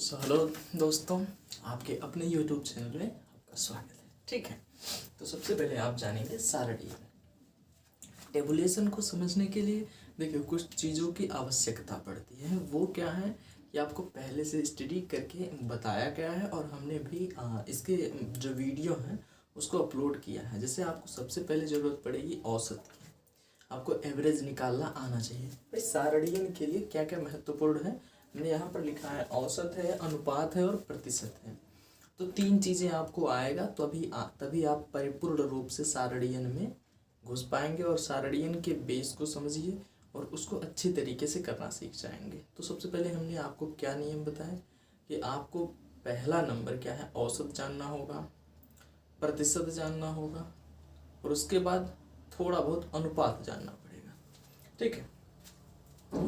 Hello दोस्तों, आपके अपने YouTube चैनल में आपका स्वागत है। ठीक है, तो सबसे पहले आप जानेंगे सारणी। टेबुलेशन को समझने के लिए देखिए कुछ चीज़ों की आवश्यकता पड़ती है। वो क्या है ये आपको पहले से स्टडी करके बताया गया है और हमने भी इसके जो वीडियो हैं उसको अपलोड किया है। जैसे आपको सबसे पहले ज़रूरत पड़ेगी औसत की, आपको एवरेज निकालना आना चाहिए। भाई सारणियन के लिए क्या क्या महत्वपूर्ण है हमने यहाँ पर लिखा है, औसत है, अनुपात है और प्रतिशत है। तो तीन चीज़ें आपको आएगा तो तभी आप परिपूर्ण रूप से सारणियन में घुस पाएंगे और सारणियन के बेस को समझिए और उसको अच्छी तरीके से करना सीख जाएंगे। तो सबसे पहले हमने आपको क्या नियम बताया कि आपको पहला नंबर क्या है, औसत जानना होगा, प्रतिशत जानना होगा और उसके बाद थोड़ा बहुत अनुपात जानना पड़ेगा। ठीक है,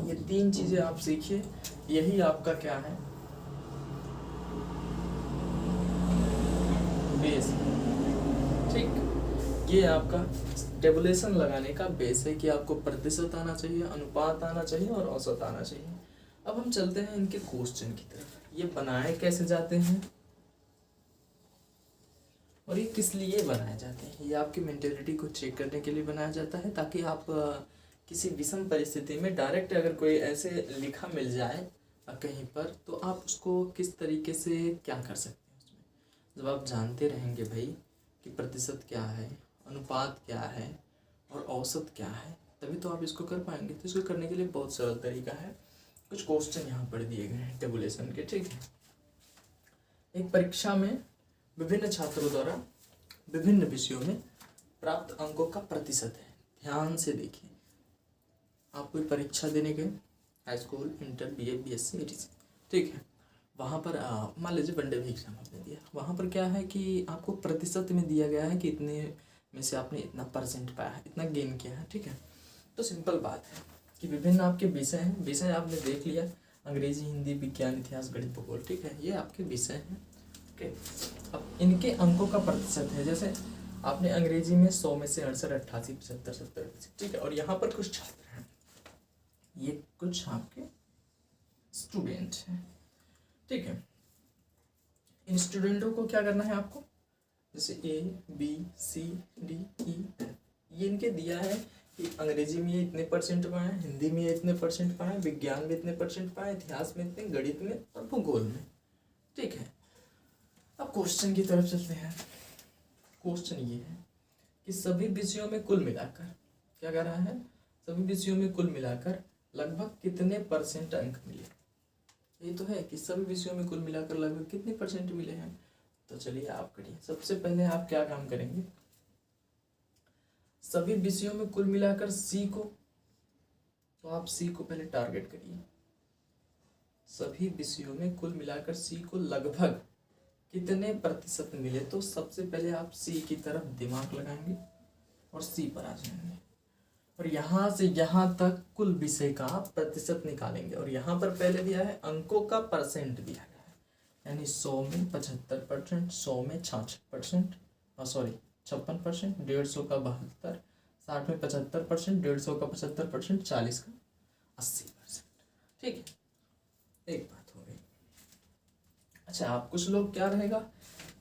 ये तीन चीजें आप सीखिए, यही आपका क्या है, बेस है। ठीक, ये आपका टेबुलेशन लगाने का बेस है कि आपको प्रतिशत आना चाहिए, अनुपात आना चाहिए और औसत आना चाहिए। अब हम चलते हैं इनके क्वेश्चन की तरफ। ये बनाए कैसे जाते हैं और ये किस लिए बनाए जाते हैं। ये आपकी मेंटेलिटी को चेक करने के लिए बनाया जाता है ताकि आप किसी विषम परिस्थिति में डायरेक्ट अगर कोई ऐसे लिखा मिल जाए कहीं पर तो आप उसको किस तरीके से क्या कर सकते हैं। उसमें जब आप जानते रहेंगे भाई कि प्रतिशत क्या है, अनुपात क्या है और औसत क्या है, तभी तो आप इसको कर पाएंगे। तो इसको करने के लिए बहुत सरल तरीका है। कुछ क्वेश्चन यहाँ पर दिए गए हैं टेबुलेशन के। ठीक है, एक परीक्षा में विभिन्न छात्रों द्वारा विभिन्न विषयों में प्राप्त अंकों का प्रतिशत है। ध्यान से देखिए, आप कोई परीक्षा देने गए, high school, inter, BA, BSc, ETC, ठीक है, वहाँ पर मान लीजिए वनडे भी एग्जाम आपने दिया, वहाँ पर क्या है कि आपको प्रतिशत में दिया गया है कि इतने में से आपने इतना परसेंट पाया है, इतना गेन किया है। ठीक है, तो सिंपल बात है कि विभिन्न आपके विषय हैं। विषय आपने देख लिया, अंग्रेजी, हिंदी, विज्ञान, इतिहास, गणित, भूगोल। ठीक है, ये आपके विषय हैं। ओके, अब इनके अंकों का प्रतिशत है। जैसे आपने अंग्रेजी में 100 में से 68, 88, 75, 70। ठीक है, और यहाँ पर कुछ छात्र हैं, ये कुछ आपके स्टूडेंट हैं। ठीक है, इन स्टूडेंटों को क्या करना है आपको, जैसे ए, बी, सी, डी, ई, एफ, ये इनके दिया है कि अंग्रेजी में ये इतने परसेंट पाए, हिंदी में ये इतने परसेंट पाए, विज्ञान में इतने परसेंट पाए, इतिहास में इतने, गणित में और भूगोल में। ठीक है, अब क्वेश्चन की तरफ चलते हैं। क्वेश्चन ये है कि सभी विषयों में कुल मिलाकर क्या कह रहा है, सभी विषयों में कुल मिलाकर लगभग कितने परसेंट अंक मिले। ये तो है कि सभी विषयों में कुल मिलाकर लगभग कितने परसेंट मिले हैं। तो चलिए आप करिए। सबसे पहले आप क्या काम करेंगे, सभी विषयों में कुल मिलाकर सी को, तो आप सी को पहले टारगेट करिए। सभी विषयों में कुल मिलाकर सी को लगभग कितने प्रतिशत मिले, तो सबसे पहले आप सी की तरफ दिमाग लगाएंगे और सी पर आ जाएंगे और यहाँ से यहाँ तक कुल विषय का प्रतिशत निकालेंगे। और यहाँ पर पहले दिया है अंकों का परसेंट दिया गया है, यानी 100 में 75%, 100 में 66%, सॉरी 56%, 150 का 72, 60 में 75%, 150 का 75%, 40 का 80%। ठीक है, एक बात हो गई। अच्छा, आप कुछ लोग क्या रहेगा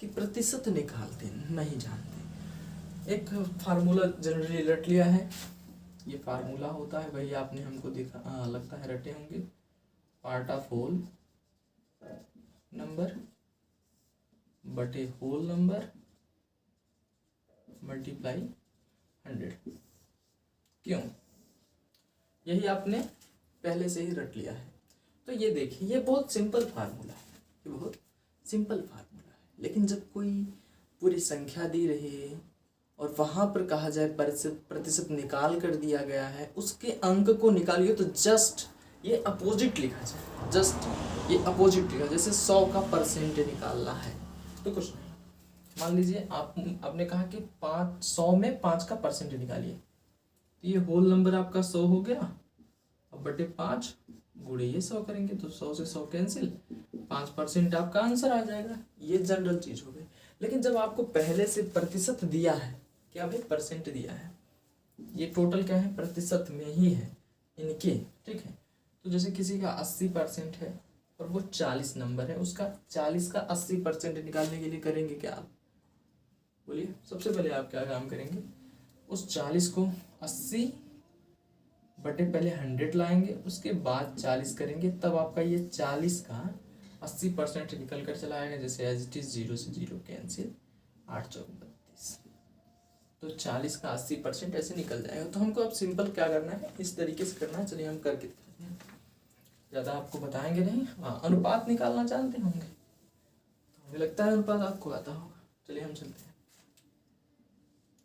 कि प्रतिशत निकालते नहीं जानते। एक फार्मूला जनरली रट लिया है, ये फार्मूला होता है भाई, आपने हमको देखा लगता है रटे होंगे, पार्ट ऑफ होल नंबर बटे होल नंबर मल्टीप्लाई 100। क्यों, यही आपने पहले से ही रट लिया है। तो ये देखिए, ये बहुत सिंपल फार्मूला है, ये बहुत सिंपल फार्मूला है। लेकिन जब कोई पूरी संख्या दी रही और वहां पर कहा जाए प्रतिशत निकाल कर दिया गया है, उसके अंक को निकालिए, तो जस्ट ये अपोजिट लिखा जाए, जस्ट ये अपोजिट लिखा, जैसे 100 का परसेंट निकालना है तो कुछ नहीं। मान लीजिए आपने कहा कि 100 में 5 का परसेंट निकालिए, तो ये होल नंबर आपका 100 हो गया, अब बटे 5 गुणे ये 100 करेंगे तो 100 से 100 कैंसिल, 5% आपका आंसर आ जाएगा। ये जनरल चीज हो गई। लेकिन जब आपको पहले से प्रतिशत दिया है, क्या भाई परसेंट दिया है, ये टोटल क्या है प्रतिशत में ही है इनके। ठीक है, तो जैसे किसी का 80% है और वो 40 नंबर है, उसका 40 का 80% निकालने के लिए करेंगे क्या आप? बोलिए। सबसे पहले आप क्या काम करेंगे, उस 40 को 80 बटे पहले 100 लाएंगे, उसके बाद 40 करेंगे, तब आपका ये 40 का 80% निकल कर चला आएगा। जैसे एज इट इज 0 से 0 कैंसिल, 8 चौक 32, तो 40 का 80% ऐसे निकल जाएगा। तो हमको अब सिंपल क्या करना है, इस तरीके से करना है। चलिए हम करके दिखाते हैं, ज़्यादा आपको बताएंगे नहीं। हाँ, अनुपात निकालना जानते होंगे, तो हमें लगता है अनुपात आपको आता होगा। चलिए हम चलते हैं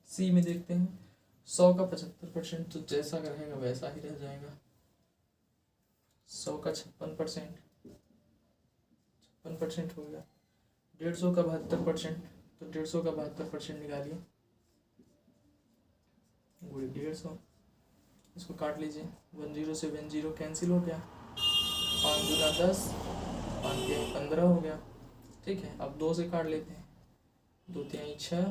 सी में, देखते हैं 100 का 75%, तो जैसा रहेगा वैसा ही रह जाएगा। 100 का 56% 56% हो गया। 150 का 72%, तो 150 का 72% निकालिए, गुणे 150, इसको काट लीजिए। 10 से 10 कैंसिल हो गया, 5 दूना 10, 5 तिहाई 15 हो गया। ठीक है, अब 2 से काट लेते हैं, 2 तिहाई 6,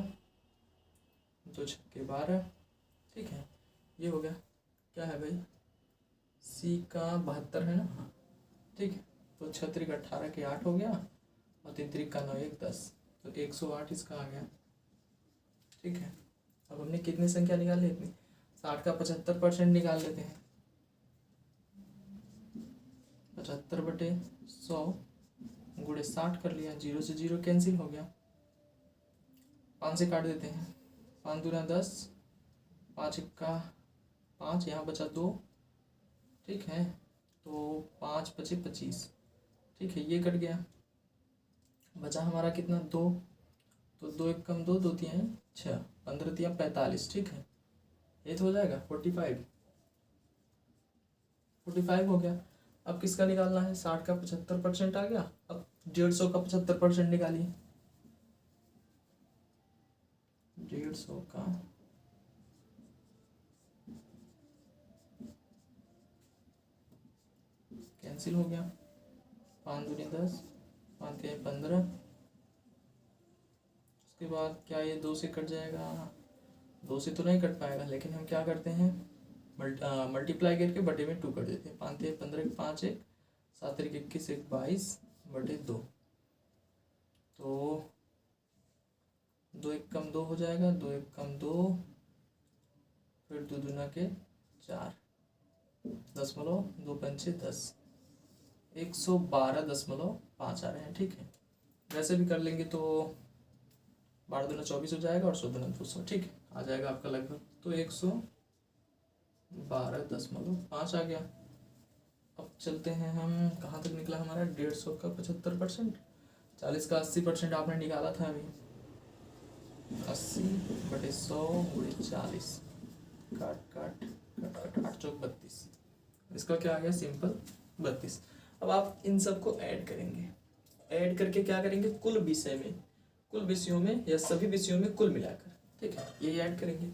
2 छक्के 12। ठीक है, ये हो गया। क्या है भाई, सी का 72 है ना। ठीक है, तो 6 त्रिक 18 के 8 हो गया, और 3 त्रिक का 9 1 10, तो 108 इसका आ गया। ठीक है, अब हमने कितनी संख्या निकाली, इतनी। 60 का 75% निकाल लेते हैं, 75 बटे 100 गुणे 60 कर लिया, 0 से 0 कैंसिल हो गया। 5 से काट देते हैं, 5 दूना 10, 5 इक्का 5, यहाँ बचा 2। ठीक है, तो 5 बचे 25। ठीक है, ये कट गया, बचा हमारा कितना 2, तो 2 एक कम 2, 2 तिहाई 6, 15 तिहाई 45। ठीक है, ये तो हो जाएगा 45 हो गया। अब किसका निकालना है, 60 का 75% आ गया। अब 150 का 75% निकालिए, 150 का कैंसिल हो गया, 5 दूनी 10, 5 तिहाई 15। उसके बाद क्या ये 2 से कट जाएगा, 2 से तो नहीं कट पाएगा, लेकिन हम क्या करते हैं, मल्टीप्लाई करके बटे में 2 कर देते हैं। 5 तिहाई 15 5 1, 7 तिहाई 21 1 22 बटे 2, तो 2 एक कम 2 हो जाएगा, 2 एक कम 2, फिर 2 दूना के 4, 2 पंचे 10, 112.5 आ रहे हैं। ठीक है, वैसे भी कर लेंगे तो 12 दूना 24 हो जाएगा, और 100 दूना 200। ठीक है, आ जाएगा आपका लगभग, तो 112.5 आ गया। अब चलते हैं हम, कहाँ तक निकला हमारा, 150 का 75%, 40 का 80% आपने निकाला था अभी, 80 बटे 100 गुणे 40, काट काट काट काट, 8 चौक 32, इसका क्या आ गया, सिंपल 32। अब आप इन सबको ऐड करेंगे, ऐड करके क्या करेंगे, कुल विषयों में या सभी विषयों में कुल मिलाकर। ठीक है, ये ऐड करेंगे,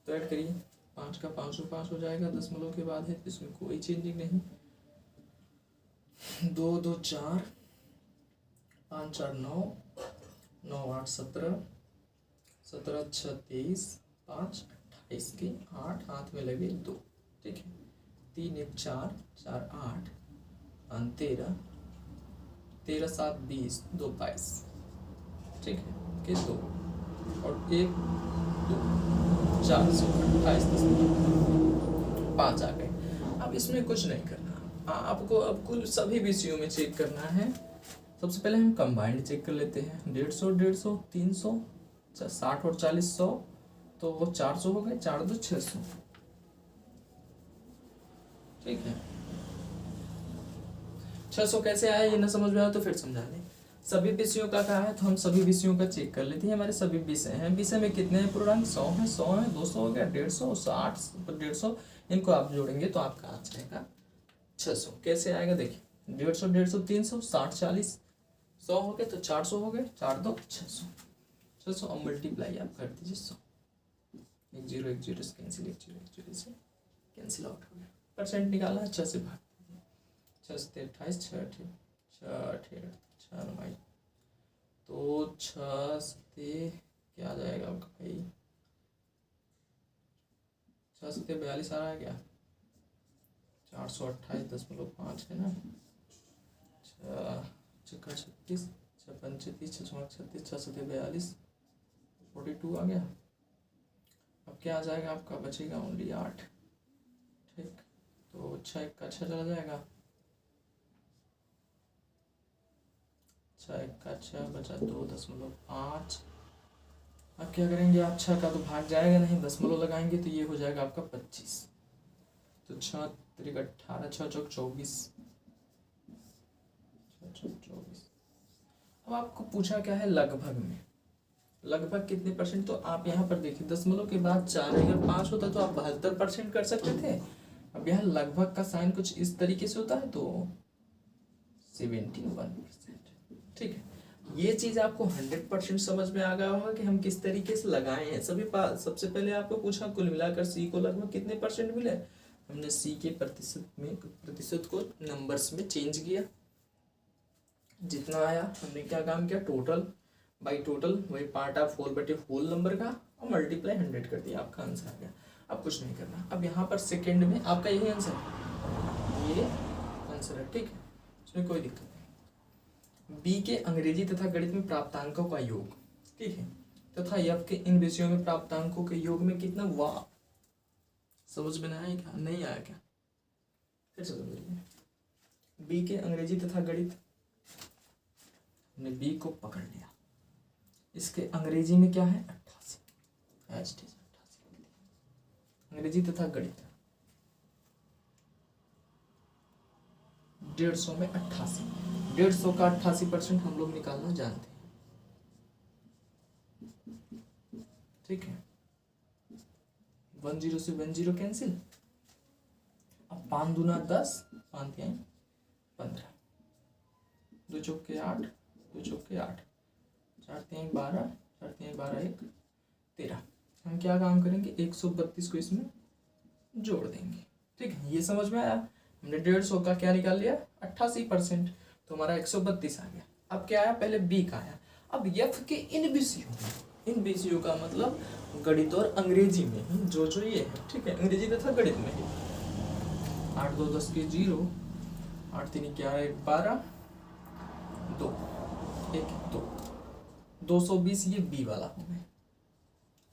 तो ऐड करिए, 5 का 505 हो जाएगा, दशमलव के बाद है, इसमें कोई चेंजिंग नहीं। 2 2 4, 5 4 9, 9 8 17, 17 6 23, 5 28 के 8, हाथ में लगे 2। ठीक है, 3 1 4, 4 8, 5 13, 13 7 20, 2 22। ठीक है, के 2 और 1 2, 428.5 आ गए। अब इसमें कुछ नहीं करना, आपको अब कुल सभी विषयों में चेक करना है। सबसे पहले हम कंबाइंड चेक कर लेते हैं, 150 150 300, 60 और 40 100, तो वो 400 हो गए, 4 2 600। ठीक है, 600 कैसे आया, ये ना समझ में आया तो फिर समझा दें। सभी विषयों का कहा है, तो हम सभी विषयों का चेक कर लेते हैं। हमारे सभी विषय हैं, विषय में कितने हैं पूर्णांक, 100 है, 100 है, 200 हो गया, 150, 60, 150, इनको आप जोड़ेंगे तो आपका आ जाएगा 600। कैसे आएगा देखिए, 150 150 300, 60 40, 100 हो गए तो 400 हो गए, 4 2 600, 600। अब मल्टीप्लाई आप कर दीजिए 100, 1 0 1 0 से कैंसिल, 1 0 1 0 से कैंसिल आउट हो गया। परसेंट निकालना है, 6 से भाग, 6 से 28, 6 9, तो 6 से क्या आ जाएगा आपका भाई, 6 से 42 आ रहा है क्या, 428.5 है ना, छक्का 36, 6 पंचे 30, 6 चौक 36, 6 सत्ते 42, 42 आ गया। अब क्या आ जाएगा आपका, बचेगा ओनली 8। ठीक, तो 6 1 का 6 चला जाएगा, 6 1 का 6 बचा 2.5। अब क्या करेंगे आप, 6 का तो भाग जाएगा नहीं, दशमलव लगाएंगे तो ये हो जाएगा आपका 25। तो 6 3 18, 6 चौक 24, 6 चौक 24। अब आपको पूछा क्या है लगभग में, लगभग कितने परसेंट, तो आप यहाँ पर देखिए दशमलव के बाद 4 अगर 5 होता तो आप 72% कर सकते थे। अब यहाँ लगभग का साइन कुछ इस तरीके से होता है तो 71%। ठीक है, ये चीज आपको 100% समझ में आ गया होगा कि हम किस तरीके से लगाए हैं। सबसे पहले आपको पूछा कुल मिलाकर सी को लगभग कितने परसेंट मिले, हमने सी के प्रतिशत को नंबर्स में चेंज किया, जितना आया हमने क्या काम किया, टोटल बाई टोटल, वही पार्ट ऑफ होल बटे होल नंबर का, और मल्टीप्लाई 100 कर दिया, आपका आंसर आ गया। अब कुछ नहीं करना। अब यहाँ पर सेकेंड में आपका यही आंसर है, ये आंसर है। ठीक है, इसमें कोई दिक्कत नहीं। बी के अंग्रेजी तथा गणित में प्राप्तांकों का योग, ठीक है, तथा एफ के इन विषयों में प्राप्तांकों के योग में कितना, वाह समझ में आया क्या, नहीं आया क्या, फिर से समझिए। बी के अंग्रेजी तथा गणित, हमने बी को पकड़ लिया, इसके अंग्रेजी में क्या है 88, अंग्रेजी तथा गणित 150 में 88, 150 का 88% हम लोग निकालना जानते हैं। ठीक है, 10 से 10 कैंसिल, अब 5 दूना 10, 5 तिहाई 15, 2 चौके 8, 2 चौके 8, 4 तिहाई 12, 4 तिहाई 12 1 13। हम क्या काम करेंगे, 132 को इसमें जोड़ देंगे। ठीक है, ये समझ में आया। हमने 150 का क्या निकाल लिया 88%, तो हमारा 132 आ गया। अब क्या आया, पहले बी का आया। अब एफ के इन विषयों में, इन विषयों का मतलब गणित और अंग्रेजी में ही, जो ये है, ठीक है, अंग्रेजी तथा गणित में ही। 8 2 10 के 0, 8 3 11 1 12, 2 1 2, 220 ये बी वाला हो गया।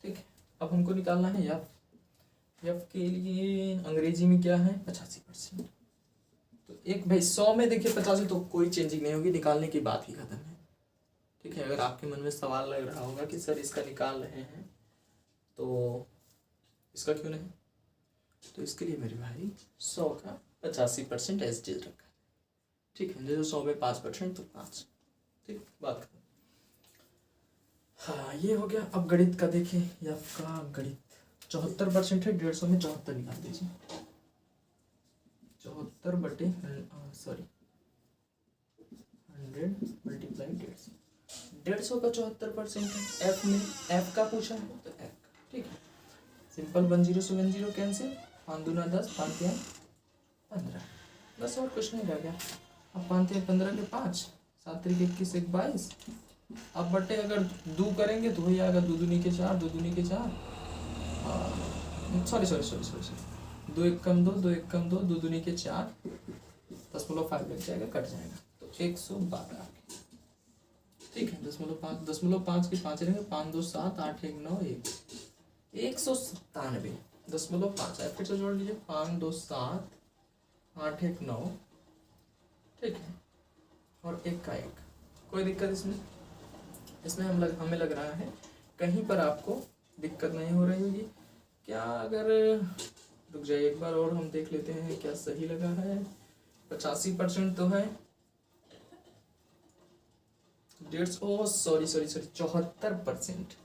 ठीक है, अब हमको निकालना है एफ। एफ के लिए अंग्रेजी में क्या है 85%। तो एक भाई 100 में देखिए 85 तो कोई चेंजिंग नहीं होगी, निकालने की बात ही खत्म है। ठीक है, अगर आपके मन में सवाल लग रहा होगा कि सर इसका निकाल रहे हैं तो इसका क्यों नहीं, तो इसके लिए मेरे भाई 100 का 85% एज इट इज रखा है। ठीक है, जैसे 100 में 5% तो 5। ठीक, बात खत्म। हाँ, ये हो गया। अब गणित का देखिए, एफ का गणित 74% है, 150 में 74 निकाल दीजिए, 74 बटे 100 मल्टीप्लाई 150, 150 का 74% है। एफ में एफ का पूछा है तो एफ का। ठीक है, सिंपल 10 से 10 कैंसिल, 5 दूना 10, 5 तिहाई 15, बस और कुछ नहीं रह गया। अब 5 तिहाई 15 के 5, 7 3 21 1 22। अब बटे अगर 2 करेंगे तो वही आएगा 2 दूनी के 4, 2 दूनी के 4, सॉरी 2 1 कम 2, 2 1 कम 2, 2 दूनी के 4, 0.5 लग जाएगा, कट जाएगा, तो 112। ठीक है, 0.5 के 5 रहेंगे, 5 2 7, 8 1 9 1, 197 0.5 है। फिर से जोड़ लीजिए, 5 2 7, 8 1 9। ठीक है, और 1 का 1, कोई दिक्कत इसमें हमें लग रहा है कहीं पर आपको दिक्कत नहीं हो रही होगी क्या। अगर रुक जाइए एक बार और हम देख लेते हैं क्या सही लगा है। 85% तो है, 74%।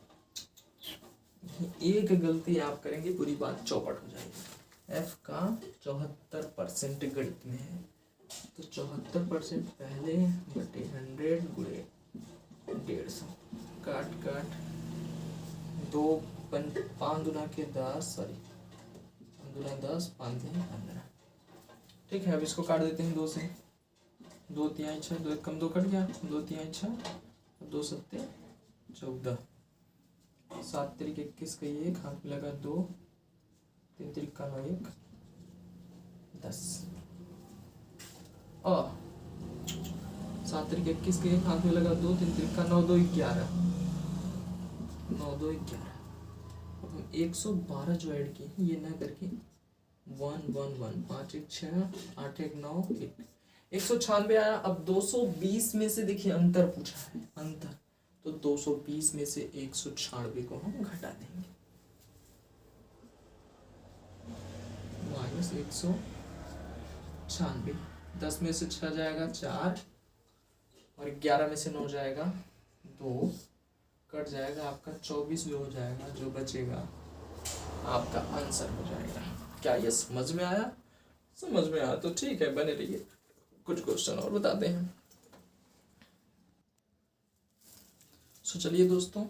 एक गलती आप करेंगे पूरी बात चौपट हो जाएगी। एफ का 74% गणित में है, तो 74% पहले बटे 100 गुणे 150, काट 2 5 दूना के 10, सॉरी 5 दूना 10, 5 तिहाई 15। ठीक है, अब इसको काट देते हैं 2 से, 2 तिहाई 6, 2 1 कम 2 कट गया, 2 तिहाई 6, 2 सत्ते 14, 7 3 21 का 1, हाथ में लगा 2, 3 3 का 9 1 10। 7 तरीके 21 के एक हाथ में लगा, 2 3 तिरका 9 2 11, 9 2 11। अब हम 112 जो ऐड किए हैं ये ना करके 1 1 1 5 1 6 8 1 9 1 196 आया। अब 220 में से देखिए अंतर पूछा है, अंतर, तो 220 में से 196 को हम घटा देंगे, माइनस 196। 10 में से 6 जाएगा 4 और 11 में से 9 जाएगा 2, कट जाएगा आपका 24 जो हो जाएगा, जो बचेगा आपका आंसर हो जाएगा। क्या ये समझ में आया? समझ में आया तो ठीक है, बने रहिए, कुछ क्वेश्चन और बताते हैं। सो चलिए दोस्तों,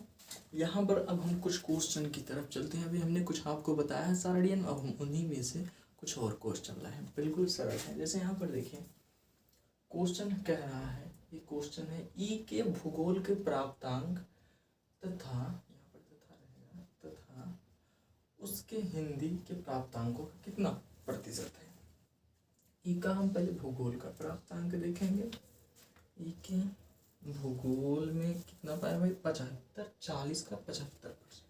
यहाँ पर अब हम कुछ क्वेश्चन की तरफ चलते हैं। अभी हमने कुछ आपको बताया है सारडियन, अब हम उन्हीं में से कुछ और क्वेश्चन लाए हैं, बिल्कुल सरल है। जैसे यहाँ पर देखिए क्वेश्चन कह रहा है, ये क्वेश्चन है ई के भूगोल के प्राप्तांक तथा, यहाँ पर तथा रहेगा, तथा उसके हिंदी के प्राप्तांकों का कितना प्रतिशत है। ई का हम पहले भूगोल का प्राप्तांक देखेंगे। ई के भूगोल में कितना पाया भाई, 75, 40 का 75%।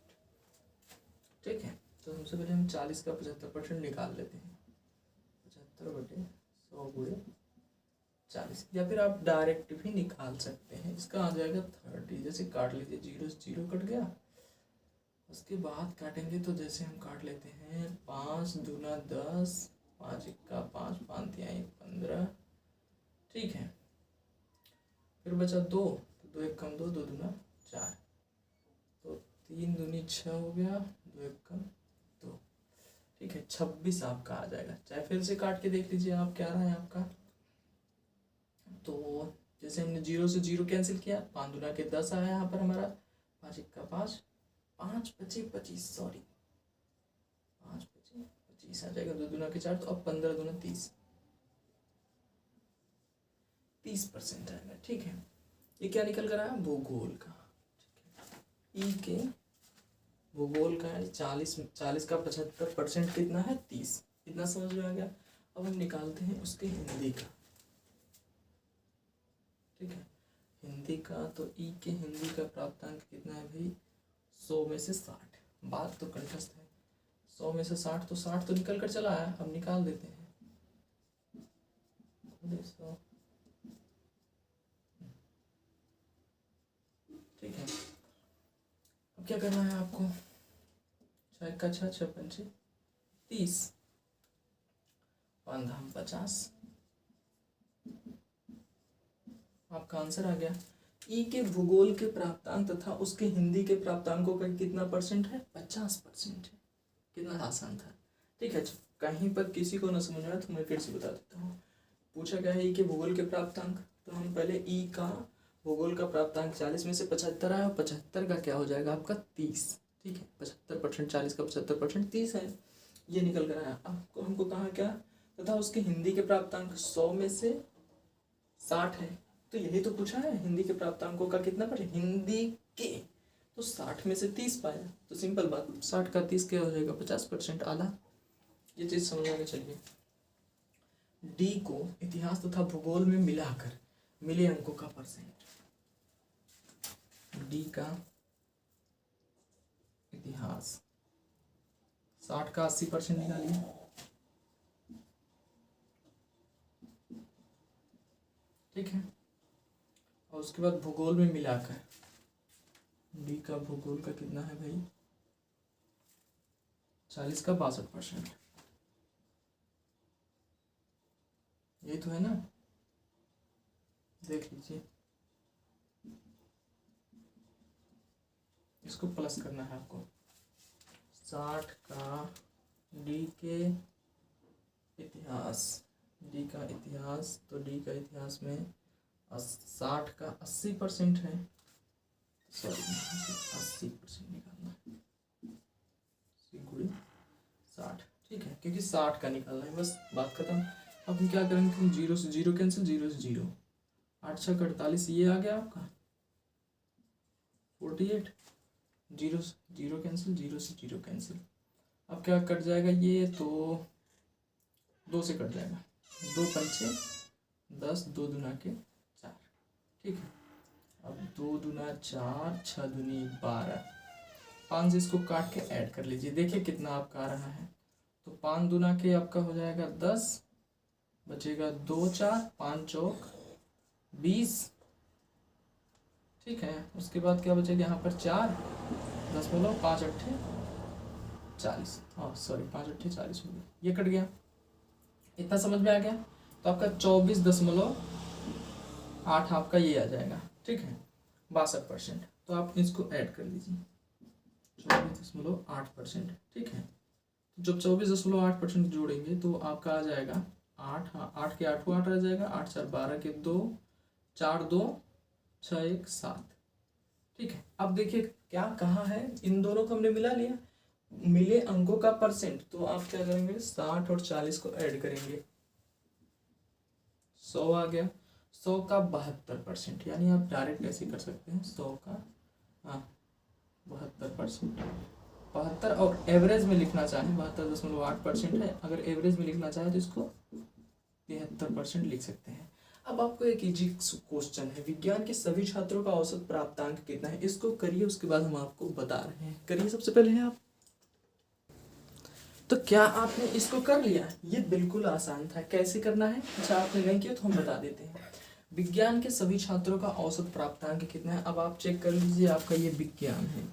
ठीक है, तो सबसे पहले हम 40 का 75% निकाल लेते हैं। 75/100 गुणे 40, या फिर आप डायरेक्ट भी निकाल सकते हैं। इसका आ जाएगा 30, जैसे काट लीजिए, 0 से 0 कट गया। उसके बाद काटेंगे तो जैसे हम काट लेते हैं 5 दूना 10, 5 इक्का 5, 5 तिया 15। ठीक है, फिर बचा 2, तो 2 एक कम 2, 2 दूना 4, तो 3 दूनी 6 हो गया, 2 एक कम 2। ठीक है, 26 आपका आ जाएगा। चाहे फिर से काट के देख लीजिए आप क्या रहा है आपका। तो जैसे हमने 0 से 0 कैंसिल किया, 5 दूना के 10 आया यहाँ पर हमारा, 5 इक्का 5, 5 पचे 25, सॉरी 5 पचे 25 आ जाएगा, 2 दूना के 4, तो अब 15 दूना 30, 30% आएगा। ठीक है, ये क्या निकल कर आया, भूगोल का। ई के भूगोल का यानी 40 का 75% कितना है, 30। इतना समझ में आ गया। अब हम निकालते हैं उसके हिंदी का। ठीक है, हिंदी का, तो ई के हिंदी का प्राप्तांक कितना है भाई, 100 में से 60। बात तो कंठस्थ है, 100 में से 60, तो 60 तो निकल कर चला आया। अब निकाल देते हैं 100। ठीक है, अब क्या करना है आपको, 6 का 6, 6 पंचे 30, 5 धाम 50, आपका आंसर आ गया। ई के भूगोल के प्राप्तांक तथा उसके हिंदी के प्राप्तांकों का कितना परसेंट है, 50% है। कितना आसान था। ठीक है, कहीं पर किसी को न समझ आया तो मैं फिर से बता देता हूँ। पूछा गया है ई के भूगोल के प्राप्तांक, तो हम पहले ई का भूगोल का प्राप्तांक 40 में से 75 आया, 75 का क्या हो जाएगा आपका 30। ठीक है, 75%, 40 का 75% 30 है, ये निकल कर आया। आपको हमको कहा क्या, तथा उसके हिंदी के प्राप्तांक 100 में से 60 है, तो यही तो पूछा है, हिंदी के प्राप्तांकों का कितना पर, हिंदी के, तो 60 में से 30 पाया, तो सिंपल बात, 60 का 30 क्या हो जाएगा, 50% आधा। ये चीज़ समझ आगे चलिए। डी को इतिहास तथा भूगोल में मिलाकर मिले अंकों का परसेंट। डी का इतिहास 60 का 80% निकालिए। ठीक है, और उसके बाद भूगोल में मिलाकर डी का भूगोल का कितना है भाई, 40 का 62%। यही तो है ना, देख लीजिए, इसको प्लस करना है आपको। 60 का डी के इतिहास, डी का इतिहास, तो डी का इतिहास में 60 का 80% है, सॉरी 80% निकालना है, 60। ठीक है, क्योंकि 60 का निकालना है, बस बात खत्म। अब हम क्या करेंगे, 0 से 0 कैंसिल, 0 से 0, 8 6 48, ये आ गया आपका 48, 0 से 0 कैंसिल, 0 से 0 कैंसिल। अब क्या कट जाएगा, ये तो 2 से कट जाएगा, 2 पंचे 10, 2 दूना के 4, ठीक है। अब 2 दूना 4, 6 दूनी 12, 5 से इसको काट के ऐड कर लीजिए, देखिए कितना आपका आ रहा है। तो 5 दूना के आपका हो जाएगा 10, बचेगा 2 4, 5 चौक 20, ठीक है। उसके बाद क्या बचेगा यहाँ पर 4, 10.5 अट्ठे 40, हाँ सॉरी 5 अट्ठे 40 हो गया, ये कट गया, इतना समझ में आ गया। तो आपका 24.8 आपका ये आ जाएगा, ठीक है, 62%। तो आप इसको ऐड कर लीजिए 24.8%, ठीक है। तो जब 24.8% जोड़ेंगे तो आपका आ जाएगा 8, हाँ 8 के 8 8 रह जाएगा, 8 4 12 के 2, 4 2 6 1 7, ठीक है। अब देखिए क्या कहाँ है, इन दोनों को हमने मिला लिया, मिले अंकों का परसेंट, तो आप क्या करेंगे 60 और 40 को ऐड करेंगे, 100 आ गया, 100 का 72%, यानी आप डायरेक्ट ऐसे कर सकते हैं 100 का 72%, 72, और एवरेज में लिखना चाहें 72.8% है, अगर एवरेज में लिखना चाहें तो इसको 73% लिख सकते हैं। अब आपको एक इजी क्वेश्चन है, विज्ञान के सभी छात्रों का औसत प्राप्तांक कितना है, इसको करिए, उसके बाद हम आपको बता रहे हैं। करिए सबसे पहले है आप, तो क्या आपने इसको कर लिया? ये बिल्कुल आसान था, कैसे करना है, अच्छा आपने नहीं किया तो हम बता देते हैं। विज्ञान के सभी छात्रों का औसत प्राप्तांक कितना है, अब आप चेक कर लीजिए, आपका ये विज्ञान है,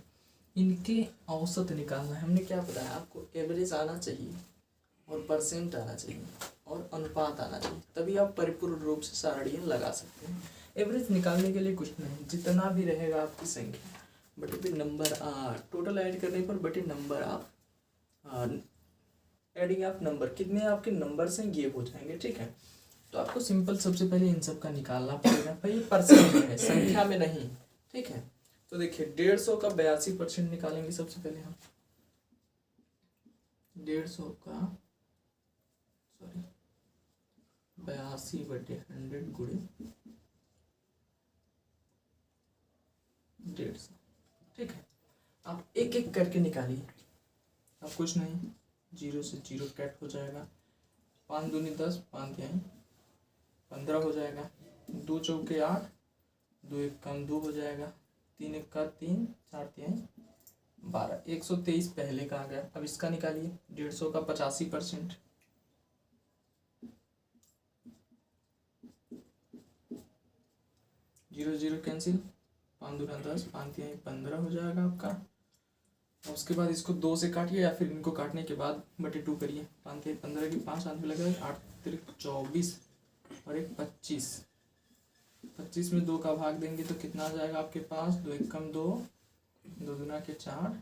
इनके औसत निकालना है। हमने क्या बताया आपको, एवरेज आना चाहिए और परसेंट आना चाहिए और अनुपात आना चाहिए, तभी आप परिपूर्ण रूप से सारणियाँ लगा सकते हैं। एवरेज निकालने के लिए कुछ नहीं, जितना भी रहेगा आपकी संख्या बटे पे नंबर, टोटल ऐड करने पर बटे नंबर आप एडिंग ऑफ नंबर, कितने आपके नंबर्स हैं ये हो जाएंगे, ठीक है। तो आपको सिंपल सबसे पहले इन सब का निकालना पड़ेगा, भाई परसेंट में है, संख्या में नहीं, ठीक है। तो देखिए 150 का 82% निकालेंगे सबसे पहले हम, 150 का सॉरी 82/100 गुणे 150, ठीक है। आप एक एक करके निकालिए, अब कुछ नहीं, 0 से 0 कट हो जाएगा, 5 दूनी 10, 5 तिहाई 15 हो जाएगा, 2 चौके 8, 2 एक कम 2 हो जाएगा, 3 एक का 3, 4 तिहाई 12, 123 पहले का आ गया। अब इसका निकालिए, 150 का 85%, 0 0 कैंसिल, 5 दूना 10, 5 तिहाई 15 हो जाएगा आपका। और उसके बाद इसको 2 से काटिए या फिर इनको काटने के बाद बटे 2 करिए, 5 तिहाई 15 की 5 हाथ में लगा, 8 तिरिक 24 और एक 25, 25 में 2 का भाग देंगे तो कितना आ जाएगा आपके पास, 2 एक कम 2, 2 दूना के 4,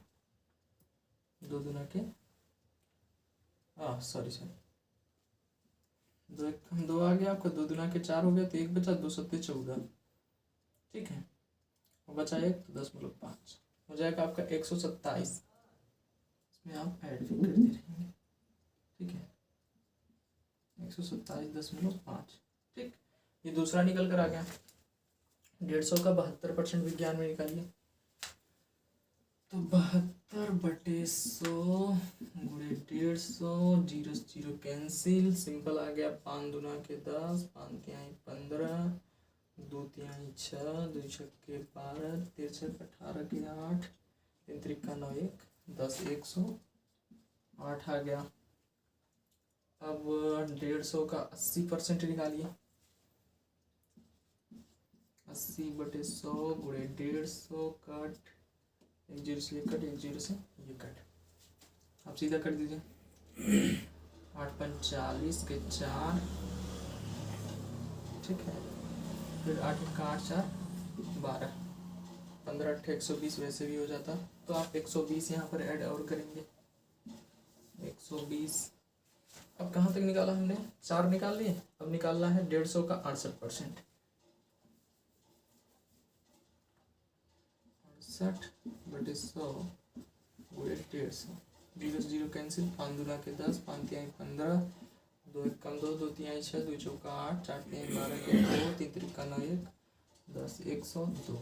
2 दूना के सॉरी 2 एक कम 2 आ गया आपका, 2 दूना के 4 हो गया, तो 1 बचा, 2 सत्ते 14, ठीक है, और बचा 1 तो 10.5 हो जाएगा आपका 127, इसमें आप ऐड भी करते रहेंगे, ठीक है, 127.5, ठीक। ये दूसरा निकल कर आ गया। 150 का 72% विज्ञान में निकालिए, तो 72/100 गुणे 150, 0 0 कैंसिल, सिंपल आ गया, 5 दूना के 10, 5 तिहाई 15, 2 तिहाई 6, 2 छक्के 12, 3 छक्के 18 के 8, 3 त्रिका 9 1 10, 108 आ गया। अब 150 का 80% निकालिए, 80/100 गुणे 150 कट, 1 0 से ये कट, 1 0 से ये कट, आप सीधा कर दीजिए, 8 5 40 के 4, ठीक है, फिर 8 का 8 4 12, 15 8 120 वैसे भी हो जाता, तो आप 120 यहाँ पर ऐड और करेंगे, 120। अब कहाँ तक निकाला हमने, 4 निकाल लिए, अब निकालना है 150 का 68%, 68/100 गुणे 150, 0 से 0 कैंसिल, 5 दूना के 10, 5 तिहाई 15, 2 एक कम 2, 2 तिहाई 6, 2 चौका 8, 4 तिहाई 12 के 2, 3 त्रिका 9 1 10, 102,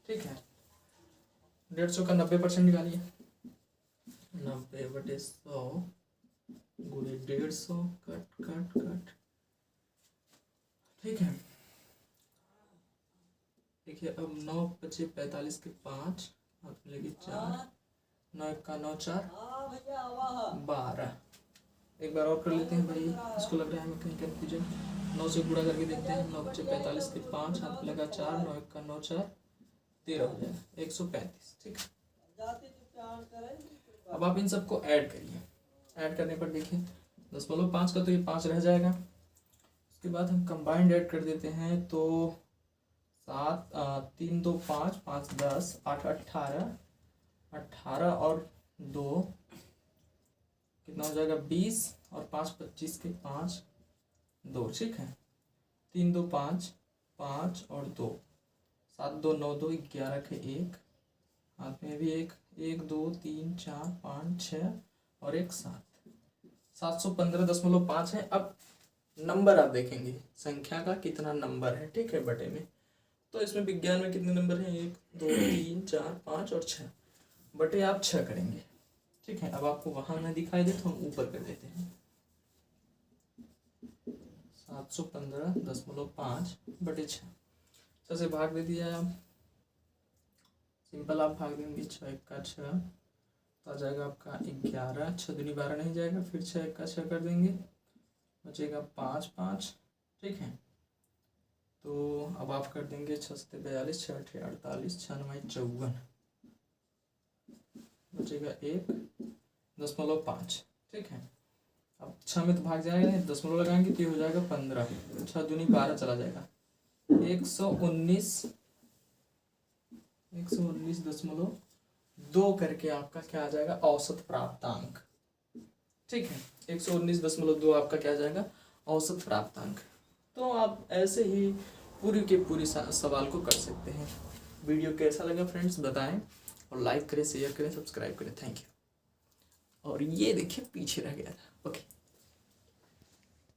ठीक है। 150 का 90% निकालिए, 90/100 गुणे 150 कट कट कट, ठीक है। देखिए अब 9 बचे 45 के 5 हाथ में लगी 4, 9 का 9 4 12। एक बार और कर लेते हैं भाई, इसको लग रहा है हमें कहीं कन्फ्यूजन। 9 से गुणा करके देखते हैं। 9 बचे 45 के 5 हाथ में लगा 4, 9 का 9 4 13 हो जाएगा 135। ठीक है, अब आप इन सबको ऐड करिए। ऐड करने पर देखिए 10.5 का तो ये 5 रह जाएगा। उसके बाद हम कंबाइंड ऐड कर देते हैं तो 7 3 2 5 5 10 8 18 18 और 2 कितना हो जाएगा 20 और 5 25 के 5 2। ठीक है, 3 2 5 5 और 2 7 2 9 2 11 के 1 हाथ में भी 1 1 2 3 4 5 6 और 1 7 715.5 है। अब नंबर आप देखेंगे संख्या का कितना नंबर है। ठीक है, बटे में तो इसमें विज्ञान में कितने नंबर हैं 1 2 3 4 5 और 6, बटे आप 6 करेंगे। ठीक है, अब आपको वहां ना दिखाई दे तो हम ऊपर कर देते हैं 715.5 बटे 6। 6 से भाग दे दिया आप, सिंपल आप भाग देंगे 6 का 6 तो आ जाएगा आपका 11, 6 दूनी 12 नहीं जाएगा, फिर 6 का 6 कर देंगे बचेगा 5 5। ठीक है, तो अब आप कर देंगे 6 से 42 6 8 48 6 9 54 बचेगा 1.5। ठीक है, अब 6 में तो भाग जाएगा, 0 लगाएंगे तो ये हो जाएगा 15, 6 दूनी 12 चला जाएगा 119.2 करके आपका क्या आ जाएगा औसत प्राप्तांक। ठीक है, 119.2 आपका क्या आ जाएगा औसत प्राप्तांक। तो आप ऐसे ही पूरी के पूरी सवाल को कर सकते हैं। वीडियो कैसा लगा फ्रेंड्स बताएं और लाइक करें, शेयर करें, सब्सक्राइब करें। Thank you. और ये देखिए पीछे रह गया था। ओके।